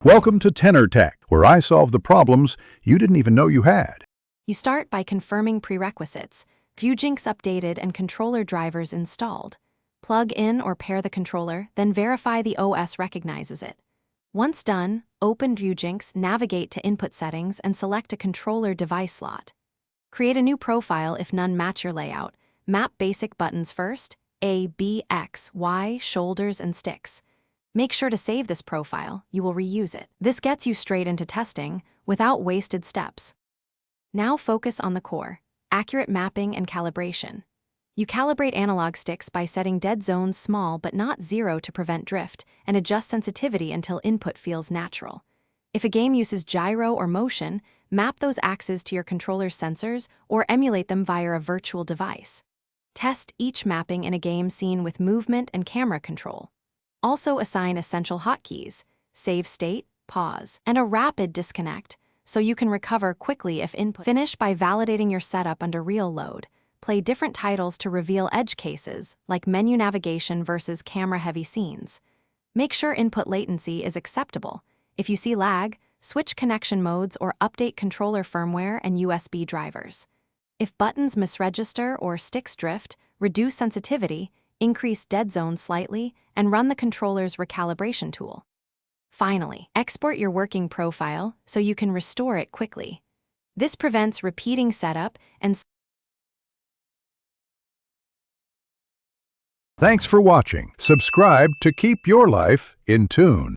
Welcome to Tenor Tech, where I solve the problems you didn't even know you had. You start by confirming prerequisites, Ryujinx updated and controller drivers installed. Plug in or pair the controller, then verify the OS recognizes it. Once done, open Ryujinx, navigate to Input Settings, and select a controller device slot. Create a new profile if none match your layout. Map basic buttons first, A, B, X, Y, shoulders, and sticks. Make sure to save this profile, you will reuse it. This gets you straight into testing without wasted steps. Now focus on the core, accurate mapping and calibration. You calibrate analog sticks by setting dead zones small but not zero to prevent drift, and adjust sensitivity until input feels natural. If a game uses gyro or motion, map those axes to your controller's sensors or emulate them via a virtual device. Test each mapping in a game scene with movement and camera control. Also assign essential hotkeys, save state, pause, and a rapid disconnect, so you can recover quickly if input. Finish by validating your setup under real load. Play different titles to reveal edge cases, like menu navigation versus camera-heavy scenes. Make sure input latency is acceptable. If you see lag, switch connection modes or update controller firmware and USB drivers. If buttons misregister or sticks drift, reduce sensitivity, increase dead zone slightly, and run the controller's recalibration tool. Finally, export your working profile so you can restore it quickly. This prevents repeating setup and... Thanks for watching. Subscribe to keep your life in tune.